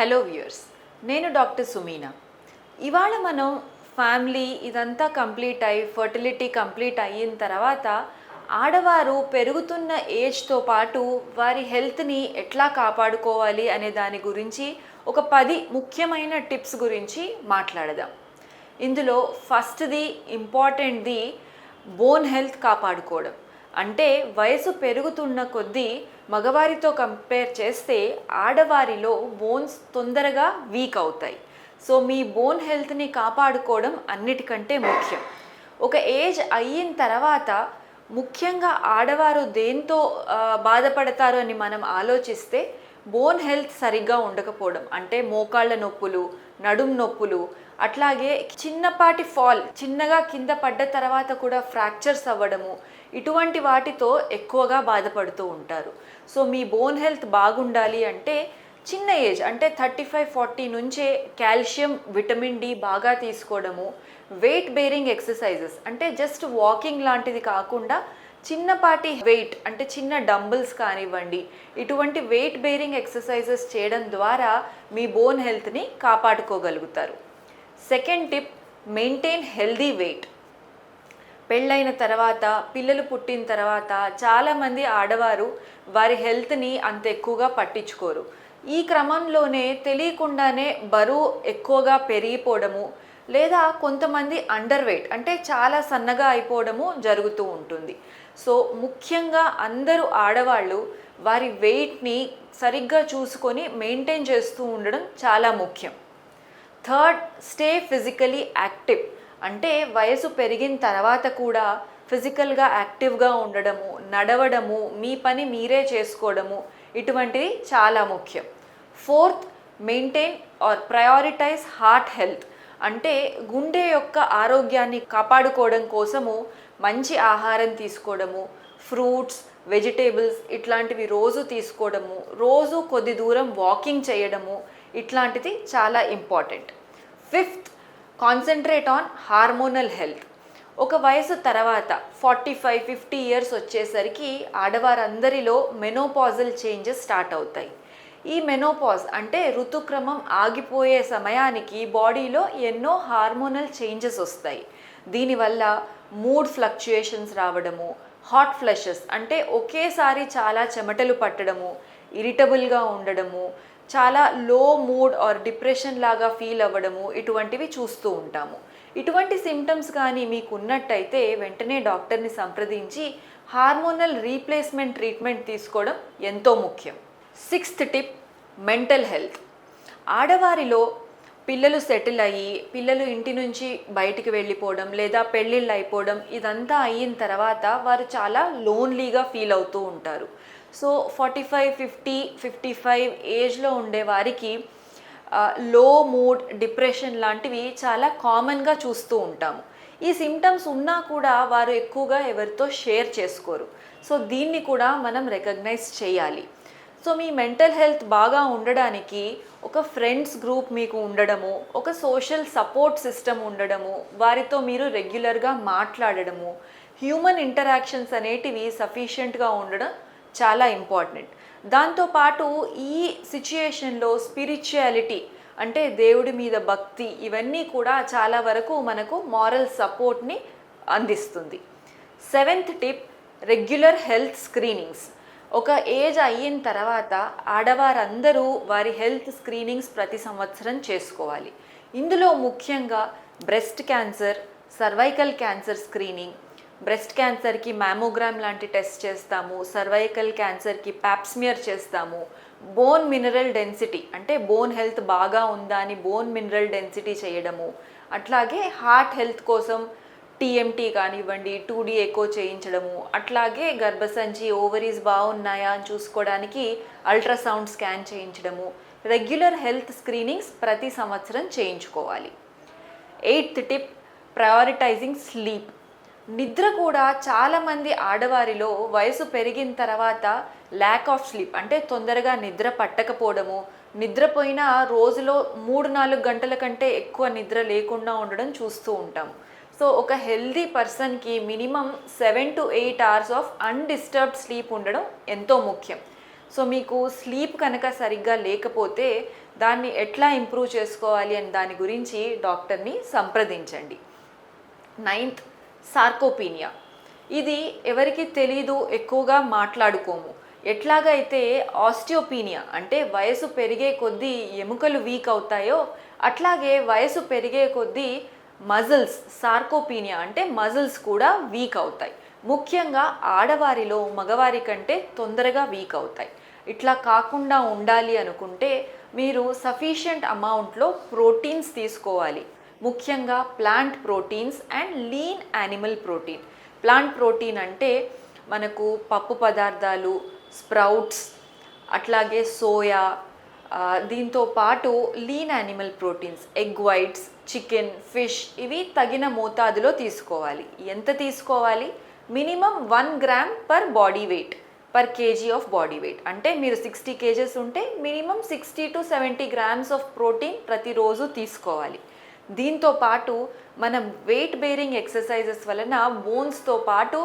Hello viewers, నేను doctor Sumeena. ఇవాళ మనం ఫ్యామిలీ ఇదంతా కంప్లీట్ అయ్యి ఫర్టిలిటీ కంప్లీట్ అయిన తర్వాత ఆడవారు పెరుగుతున్న ఏజ్తో పాటు వారి హెల్త్ని ఎట్లా కాపాడుకోవాలి అనే దాని గురించి ఒక 10 ముఖ్యమైన టిప్స్ గురించి మాట్లాడదాం. ఇందులో ఫస్ట్ది ఇంపార్టెంట్ది బోన్ హెల్త్ కాపాడుకోవడం. అంటే వయసు పెరుగుతున్న కొద్దీ మగవారితో కంపేర్ చేస్తే ఆడవారిలో బోన్స్ తొందరగా వీక్ అవుతాయి. సో మీ బోన్ హెల్త్ని కాపాడుకోవడం అన్నిటికంటే ముఖ్యం. ఒక ఏజ్ అయిన తర్వాత ముఖ్యంగా ఆడవారు దేంతో బాధపడతారు అని మనం ఆలోచిస్తే బోన్ హెల్త్ సరిగ్గా ఉండకపోవడం, అంటే మోకాళ్ళ నొప్పులు, నడుం నొప్పులు, అట్లాగే చిన్నపాటి ఫాల్, చిన్నగా కింద పడ్డ తర్వాత కూడా ఫ్రాక్చర్స్ అవ్వడము, ఇటువంటి వాటితో ఎక్కువగా బాధపడుతూ ఉంటారు. సో మీ బోన్ హెల్త్ బాగుండాలి అంటే చిన్న ఏజ్ అంటే 35-40 నుంచే కాల్షియం, విటమిన్ డి బాగా తీసుకోవడము, వెయిట్ బేరింగ్ ఎక్సర్సైజెస్ అంటే జస్ట్ వాకింగ్ లాంటిది కాకుండా చిన్నపాటి వెయిట్ అంటే చిన్న డంబుల్స్ కానివ్వండి, ఇటువంటి వెయిట్ బేరింగ్ ఎక్సర్సైజెస్ చేయడం ద్వారా మీ బోన్ హెల్త్ని కాపాడుకోగలుగుతారు. Second tip, maintain healthy weight. పెళ్ళైన తర్వాత, పిల్లలు పుట్టిన తర్వాత చాలామంది ఆడవారు వారి హెల్త్ని అంత ఎక్కువగా పట్టించుకోరు. ఈ క్రమంలోనే తెలియకుండానే బరువు ఎక్కువగా పెరిగిపోవడము, లేదా కొంతమంది అండర్ వెయిట్ అంటే చాలా సన్నగా అయిపోవడము జరుగుతూ ఉంటుంది. సో ముఖ్యంగా అందరూ ఆడవాళ్ళు వారి వెయిట్ని సరిగ్గా చూసుకొని మెయింటైన్ చేస్తూ ఉండడం చాలా ముఖ్యం. Third, stay physically active. అంటే వయసు పెరిగిన తర్వాత కూడా ఫిజికల్గా యాక్టివ్గా ఉండడము, నడవడము, మీ పని మీరే చేసుకోవడము, ఇటువంటివి చాలా ముఖ్యం. Fourth, maintain or prioritize heart health. అంటే గుండె యొక్క ఆరోగ్యాన్ని కాపాడుకోవడం కోసము మంచి ఆహారం తీసుకోవడము, ఫ్రూట్స్, వెజిటేబుల్స్ ఇట్లాంటివి రోజు తీసుకోవడము, రోజు కొద్ది దూరం వాకింగ్ చేయడము, ఇట్లాంటిది చాలా important. Fifth, concentrate on hormonal health. ఒక వయసు తర్వాత 45-50 ఇయర్స్ వచ్చేసరికి ఆడవారందరిలో మెనోపాజల్ చేంజెస్ స్టార్ట్ అవుతాయి. ఈ మెనోపాజ్ అంటే ఋతుక్రమం ఆగిపోయే సమయానికి బాడీలో ఎన్నో హార్మోనల్ చేంజెస్ వస్తాయి. దీనివల్ల మూడ్ ఫ్లక్చుయేషన్స్ రావడము, హాట్ ఫ్లషెస్ అంటే ఒకేసారి చాలా చెమటలు పట్టడము, ఇరిటబుల్గా ఉండడము, చాలా లో మూడ్ ఆర్ డిప్రెషన్ లాగా ఫీల్ అవ్వడము, ఇటువంటివి చూస్తూ ఉంటాము. ఇటువంటి సిమ్టమ్స్ కానీ మీకు ఉన్నట్టయితే వెంటనే డాక్టర్ని సంప్రదించి హార్మోనల్ రీప్లేస్మెంట్ ట్రీట్మెంట్ తీసుకోవడం ఎంతో ముఖ్యం. Sixth tip, mental health. ఆడవారిలో పిల్లలు సెటిల్ అయ్యి, పిల్లలు ఇంటి నుంచి బయటికి వెళ్ళిపోవడం లేదా పెళ్ళిళ్ళు అయిపోవడం ఇదంతా అయిన తర్వాత వారు చాలా లోన్లీగా ఫీల్ అవుతూ ఉంటారు. సో 45-50-55 ఏజ్లో ఉండే వారికి లో మూడ్, డిప్రెషన్ లాంటివి చాలా కామన్గా చూస్తూ ఉంటాము. ఈ సిమ్టమ్స్ ఉన్నా కూడా వారు ఎక్కువగా ఎవరితో షేర్ చేసుకోరు. సో దీన్ని కూడా మనం రికగ్నైజ్ చేయాలి. సో మీ మెంటల్ హెల్త్ బాగా ఉండడానికి ఒక ఫ్రెండ్స్ గ్రూప్ మీకు ఉండడము, ఒక సోషల్ సపోర్ట్ సిస్టమ్ ఉండడము, వారితో మీరు రెగ్యులర్గా మాట్లాడడము, హ్యూమన్ ఇంటరాక్షన్స్ అనేటివి సఫిషియెంట్గా ఉండడం చాలా ఇంపార్టెంట్. దాంతోపాటు ఈ సిచ్యుయేషన్లో స్పిరిచువాలిటీ అంటే దేవుడి మీద భక్తి ఇవన్నీ కూడా చాలా వరకు మనకు మారల్ సపోర్ట్ని అందిస్తుంది. Seventh tip, regular health screenings. ఒక ఏజ్ అయిన తర్వాత ఆడవారందరూ వారి హెల్త్ స్క్రీనింగ్స్ ప్రతి సంవత్సరం చేసుకోవాలి. ఇందులో ముఖ్యంగా breast cancer, cervical cancer screening, breast క్యాన్సర్కి మ్యామోగ్రామ్ లాంటి టెస్ట్ చేస్తాము, సర్వైకల్ క్యాన్సర్కి ప్యాప్స్మియర్ చేస్తాము, బోన్ మినరల్ డెన్సిటీ అంటే బోన్ హెల్త్ బాగా ఉందా అని బోన్ మినరల్ డెన్సిటీ చేయడము, అట్లాగే హార్ట్ హెల్త్ కోసం టీఎంటీ కానివ్వండి, 2D ఎకో చేయించడము, అట్లాగే గర్భసంచి, ఓవరీస్ బాగున్నాయా అని చూసుకోవడానికి అల్ట్రాసౌండ్ స్కాన్ చేయించడము, రెగ్యులర్ హెల్త్ స్క్రీనింగ్స్ ప్రతి సంవత్సరం చేయించుకోవాలి. Eighth tip, prioritising sleep. నిద్ర కూడా చాలామంది ఆడవారిలో వయసు పెరిగిన తర్వాత ల్యాక్ ఆఫ్ స్లీప్ అంటే తొందరగా నిద్ర పట్టకపోవడము, నిద్రపోయినా రోజులో 3-4 గంటల కంటే ఎక్కువ నిద్ర లేకుండా ఉండడం చూస్తూ ఉంటాము. సో ఒక హెల్దీ పర్సన్కి minimum 7 to 8 hours of undisturbed sleep ఉండడం ఎంతో ముఖ్యం. సో మీకు స్లీప్ కనుక సరిగ్గా లేకపోతే దాన్ని ఎట్లా ఇంప్రూవ్ చేసుకోవాలి అని దాని గురించి డాక్టర్ని సంప్రదించండి. 9th, sarcopenia. ఇది ఎవరికి తెలీదు, ఎక్కువగా మాట్లాడుకోము. ఎట్లాగైతే ఆస్టియోపీనియా అంటే వయసు పెరిగే కొద్దీ ఎముకలు వీక్ అవుతాయో, అట్లాగే వయసు పెరిగే కొద్దీ మజిల్స్, సార్కోపీనియా అంటే మజిల్స్ కూడా వీక్ అవుతాయి. ముఖ్యంగా ఆడవారిలో మగవారి కంటే తొందరగా వీక్ అవుతాయి. ఇట్లా కాకుండా ఉండాలి అనుకుంటే మీరు సఫిషియంట్ అమౌంట్లో ప్రోటీన్స్ తీసుకోవాలి. ముఖ్యంగా plant proteins and lean animal protein. Plant protein అంటే మనకు పప్పు పదార్థాలు, స్ప్రౌట్స్, అట్లాగే సోయా, దీంతో పాటు lean animal proteins, egg whites, chicken, fish ఇవి తగిన మోతాదులో తీసుకోవాలి. ఎంత తీసుకోవాలి? Minimum 1 gram per body weight, per KG of body weight. అంటే మీరు 60 kgs ఉంటే minimum 60 to 70 grams of protein ప్రతిరోజు తీసుకోవాలి. దీంతో పాటు మనం వెయిట్ బేరింగ్ ఎక్సర్సైజెస్ వలన బోన్స్తో పాటు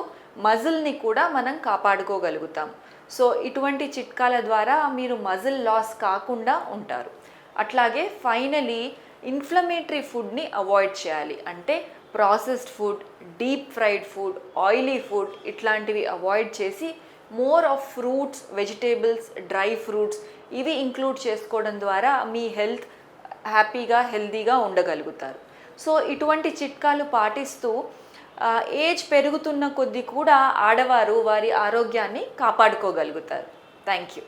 మజిల్ని కూడా మనం కాపాడుకోగలుగుతాం. సో ఇటువంటి చిట్కాల ద్వారా మీరు మజిల్ లాస్ కాకుండా ఉంటారు. అట్లాగే ఫైనలీ ఇన్ఫ్లమేటరీ ఫుడ్ని అవాయిడ్ చేయాలి. అంటే processed food, deep fried food, oily food ఇట్లాంటివి అవాయిడ్ చేసి more of fruits, vegetables, dry fruits ఇవి ఇంక్లూడ్ చేసుకోవడం ద్వారా మీ హెల్త్ హ్యాపీగా, హెల్తీగా ఉండగలుగుతారు. సో ఇటువంటి చిట్కాలు పాటిస్తూ ఏజ్ పెరుగుతున్న కొద్దీ కూడా ఆడవారు వారి ఆరోగ్యాన్ని కాపాడుకోగలుగుతారు. Thank you.